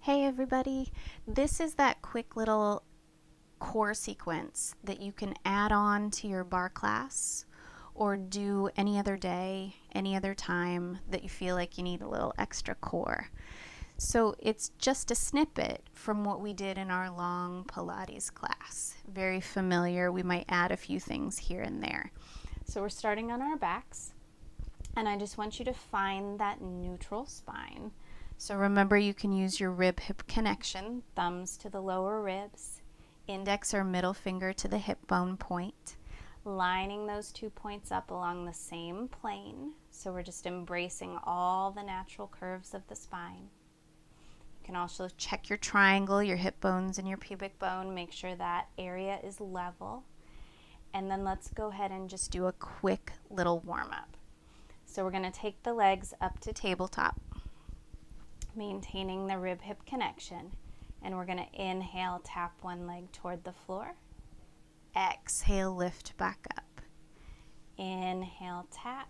Hey everybody, this is that quick little core sequence that you can add on to your bar class or do any other day, any other time that you feel like you need a little extra core. So it's just a snippet from what we did in our long Pilates class. Very familiar, we might add a few things here and there. So we're starting on our backs, and I just want you to find that neutral spine. So remember, you can use your rib-hip connection, thumbs to the lower ribs, index or middle finger to the hip bone point, lining those 2 points up along the same plane. So we're just embracing all the natural curves of the spine. You can also check your triangle, your hip bones and your pubic bone, make sure that area is level. And then let's go ahead and just do a quick little warm-up. So we're going to take the legs up to tabletop, maintaining the rib-hip connection, and we're going to inhale, tap one leg toward the floor. Exhale, lift back up. Inhale, tap.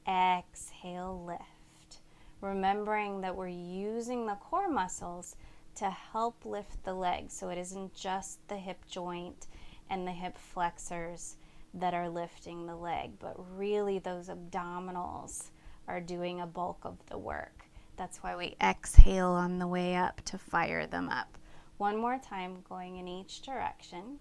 Exhale, lift. Remembering that we're using the core muscles to help lift the legs, so it isn't just the hip joint and the hip flexors that are lifting the leg, but really those abdominals are doing a bulk of the work. That's why we exhale on the way up to fire them up. One more time, going in each direction.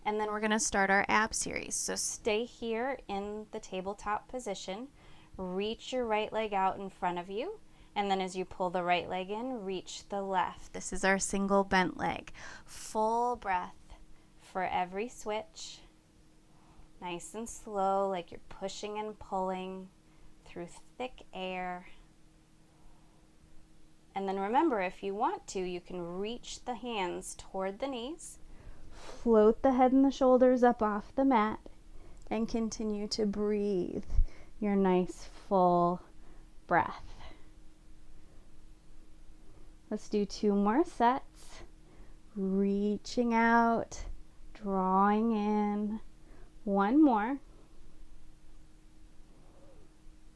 And then we're going to start our ab series. So stay here in the tabletop position. Reach your right leg out in front of you. And then as you pull the right leg in, reach the left. This is our single bent leg. Full breath for every switch. Nice and slow, like you're pushing and pulling through thick air. And then remember, if you want to, you can reach the hands toward the knees, float the head and the shoulders up off the mat, and continue to breathe your nice full breath. Let's do 2 more sets. Reaching out, drawing in. 1 more.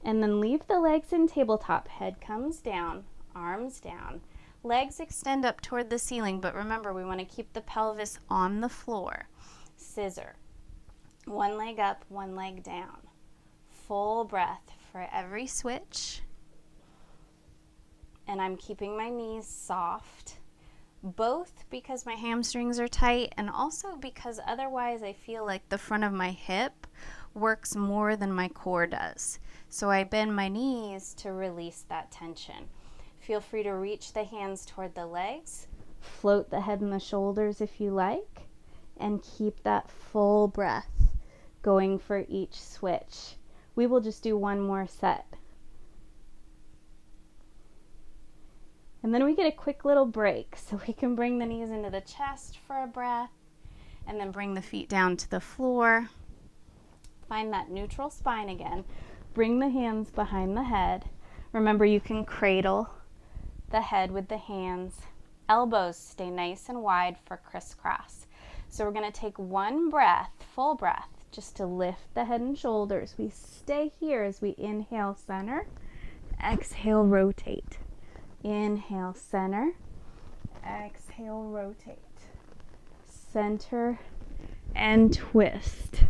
And then leave the legs in tabletop. Head comes down, arms down. Legs extend up toward the ceiling, but remember, we want to keep the pelvis on the floor. Scissor. 1 leg up, 1 leg down. Full breath for every switch. And I'm keeping my knees soft, both because my hamstrings are tight and also because otherwise I feel like the front of my hip works more than my core does. So I bend my knees to release that tension. Feel free to reach the hands toward the legs, float the head and the shoulders if you like, and keep that full breath going for each switch. We will just do 1 more set. And then we get a quick little break, so we can bring the knees into the chest for a breath, and then bring the feet down to the floor. Find that neutral spine again. Bring the hands behind the head. Remember, you can cradle the head with the hands. Elbows stay nice and wide for crisscross. So we're going to take 1 breath, full breath, just to lift the head and shoulders. We stay here as we inhale, center. Exhale, rotate. Inhale, center. Exhale, rotate. Center and twist.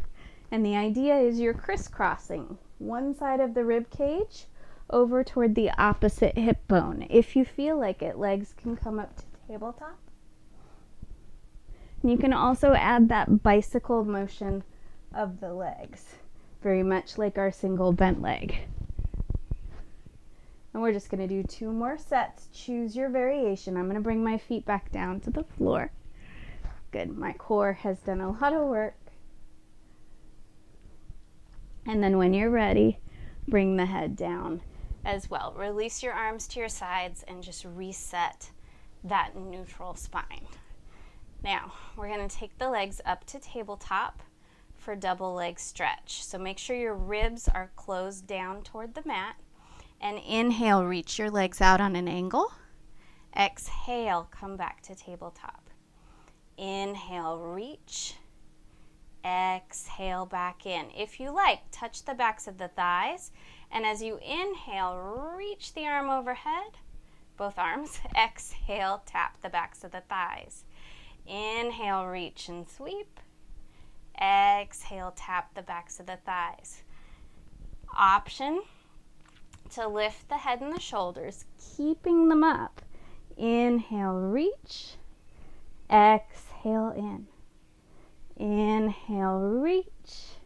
And the idea is you're crisscrossing one side of the rib cage over toward the opposite hip bone. If you feel like it, legs can come up to tabletop. And you can also add that bicycle motion of the legs, very much like our single bent leg. And we're just going to do 2 more sets. Choose your variation. I'm going to bring my feet back down to the floor. Good. My core has done a lot of work. And then when you're ready, bring the head down as well. Release your arms to your sides and just reset that neutral spine. Now, we're going to take the legs up to tabletop for double leg stretch. So make sure your ribs are closed down toward the mat. And inhale, reach your legs out on an angle. Exhale, come back to tabletop. Inhale, reach. Exhale back in. If you like, touch the backs of the thighs, and as you inhale, reach the arm overhead, both arms. Exhale, tap the backs of the thighs. Inhale, reach and sweep. Exhale, tap the backs of the thighs. Option to lift the head and the shoulders, keeping them up. Inhale, reach. Exhale, in. Inhale, reach.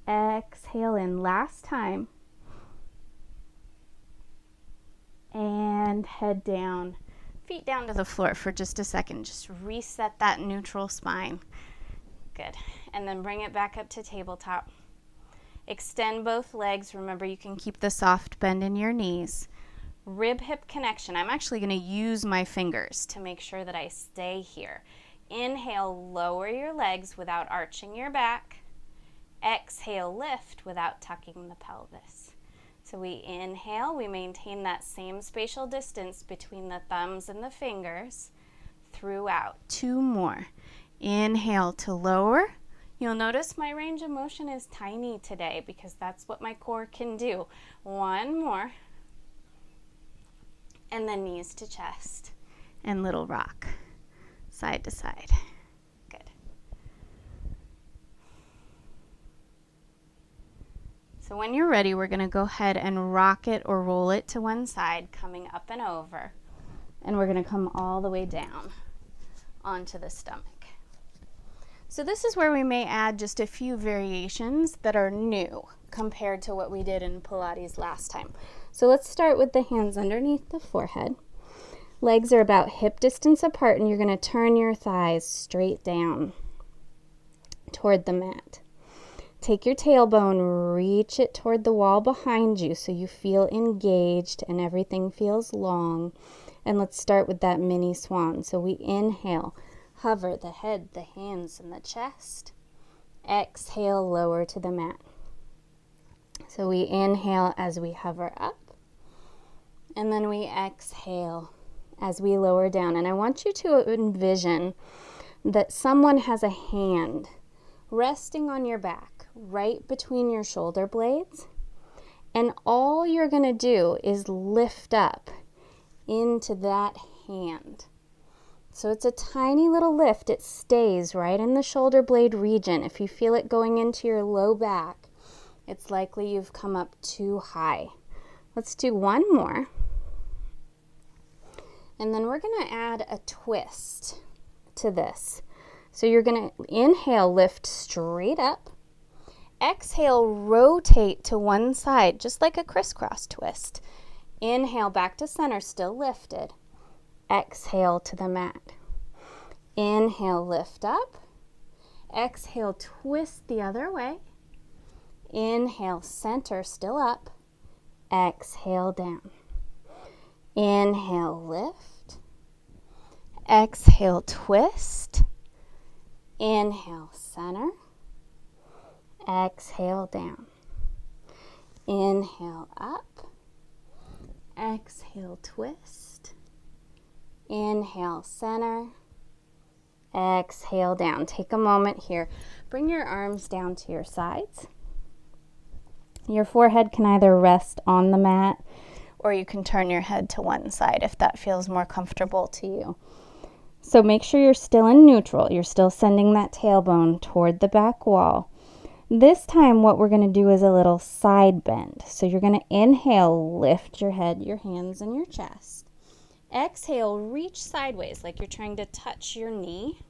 Exhale in. Last time. And head down. Feet down to the floor for just a second. Just reset that neutral spine. Good. And then bring it back up to tabletop. Extend both legs. Remember, you can keep the soft bend in your knees. Rib-hip connection. I'm actually going to use my fingers to make sure that I stay here. Inhale, lower your legs without arching your back. Exhale, lift without tucking the pelvis. So we inhale, we maintain that same spatial distance between the thumbs and the fingers throughout. 2 more. Inhale to lower. You'll notice my range of motion is tiny today because that's what my core can do. 1 more. And then knees to chest and little rock. Side to side. Good. So when you're ready, we're going to go ahead and rock it or roll it to one side, coming up and over. And we're going to come all the way down onto the stomach. So this is where we may add just a few variations that are new compared to what we did in Pilates last time. So let's start with the hands underneath the forehead. Legs are about hip distance apart, and you're going to turn your thighs straight down toward the mat. Take your tailbone, reach it toward the wall behind you so you feel engaged and everything feels long. And let's start with that mini swan. So we inhale, hover the head, the hands, and the chest. Exhale, lower to the mat. So we inhale as we hover up, and then we exhale as we lower down. And I want you to envision that someone has a hand resting on your back, right between your shoulder blades. And all you're going to do is lift up into that hand. So it's a tiny little lift. It stays right in the shoulder blade region. If you feel it going into your low back, it's likely you've come up too high. Let's do 1 more. And then we're going to add a twist to this. So you're going to inhale, lift straight up. Exhale, rotate to one side, just like a crisscross twist. Inhale, back to center, still lifted. Exhale to the mat. Inhale, lift up. Exhale, twist the other way. Inhale, center, still up. Exhale, down. Inhale, lift. Exhale, twist. Inhale, center. Exhale, down. Inhale, up. Exhale, twist. Inhale, center. Exhale, down. Take a moment here. Bring your arms down to your sides. Your forehead can either rest on the mat, or you can turn your head to one side if that feels more comfortable to you. So make sure you're still in neutral. You're still sending that tailbone toward the back wall. This time what we're going to do is a little side bend. So you're going to inhale, lift your head, your hands, and your chest. Exhale, reach sideways like you're trying to touch your knee.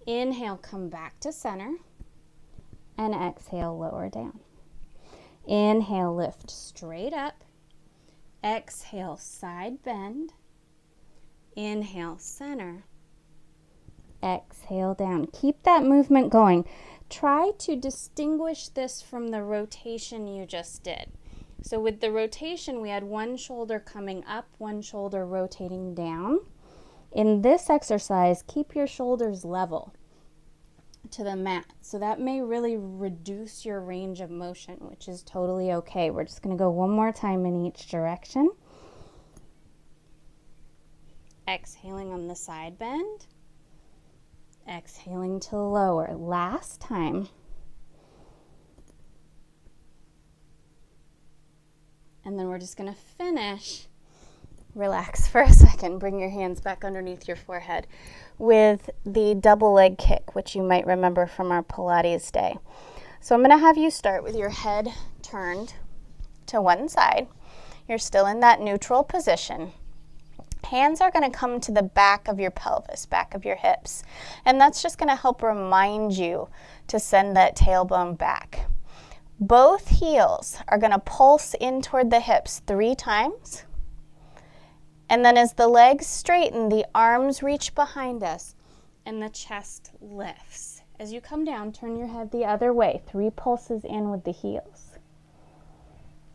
Inhale, come back to center. And exhale, lower down. Inhale, lift straight up. Exhale, side bend. Inhale, center. Exhale, down. Keep that movement going. Try to distinguish this from the rotation you just did. So with the rotation, we had one shoulder coming up, one shoulder rotating down. In this exercise, keep your shoulders level to the mat. So that may really reduce your range of motion, which is totally okay. We're just going to go one more time in each direction. Exhaling on the side bend. Exhaling to lower. Last time. And then we're just going to finish. Relax for a second. Bring your hands back underneath your forehead with the double leg kick, which you might remember from our Pilates day. So I'm going to have you start with your head turned to one side. You're still in that neutral position. Hands are going to come to the back of your pelvis, back of your hips. And that's just going to help remind you to send that tailbone back. Both heels are going to pulse in toward the hips 3 times. And then as the legs straighten, the arms reach behind us and the chest lifts. As you come down, turn your head the other way. 3 pulses in with the heels.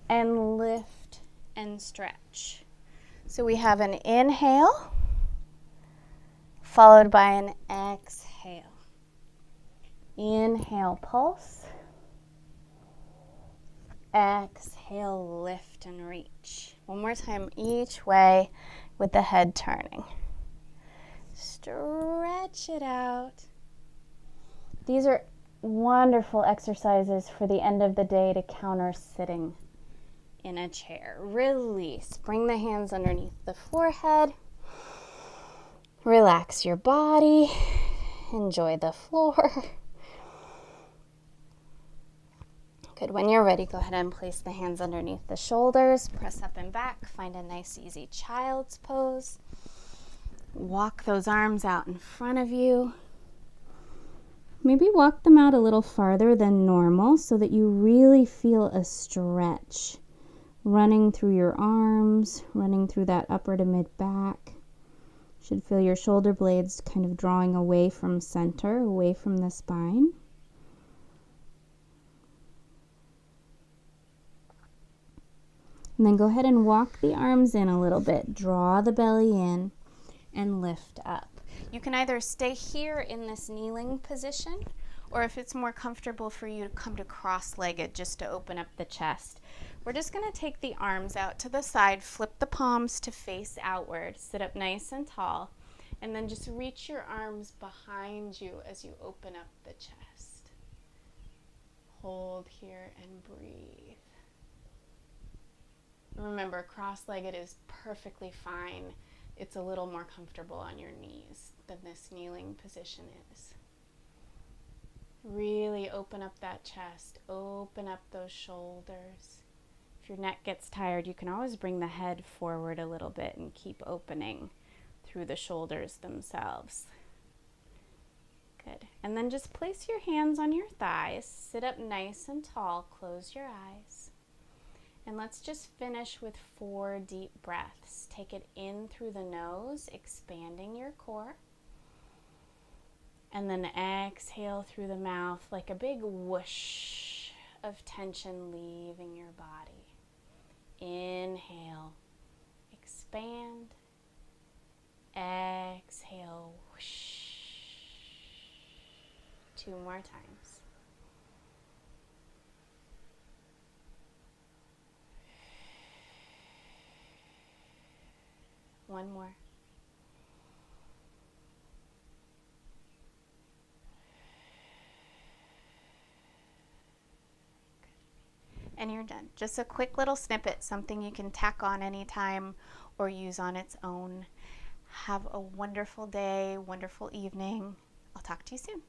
And lift and stretch. So we have an inhale followed by an exhale. Inhale, pulse. Exhale, lift and reach. One more time each way with the head turning. Stretch it out. These are wonderful exercises for the end of the day to counter sitting in a chair. Release. Bring the hands underneath the forehead. Relax your body. Enjoy the floor. Good. When you're ready, go ahead and place the hands underneath the shoulders. Press up and back. Find a nice, easy child's pose. Walk those arms out in front of you. Maybe walk them out a little farther than normal so that you really feel a stretch running through your arms, running through that upper to mid back. Should feel your shoulder blades kind of drawing away from center, away from the spine. And then go ahead and walk the arms in a little bit. Draw the belly in and lift up. You can either stay here in this kneeling position, or if it's more comfortable for you to come to cross-legged just to open up the chest. We're just going to take the arms out to the side, flip the palms to face outward, sit up nice and tall, and then just reach your arms behind you as you open up the chest. Hold here and breathe. Remember, cross-legged is perfectly fine. It's a little more comfortable on your knees than this kneeling position is. Really open up that chest, open up those shoulders. If your neck gets tired, you can always bring the head forward a little bit and keep opening through the shoulders themselves. Good. And then just place your hands on your thighs, sit up nice and tall, close your eyes. And let's just finish with 4 deep breaths. Take it in through the nose, expanding your core. And then exhale through the mouth like a big whoosh of tension leaving your body. Inhale, expand. Exhale, whoosh. 2 more times. One more. And you're done. Just a quick little snippet, something you can tack on anytime or use on its own. Have a wonderful day, wonderful evening. I'll talk to you soon.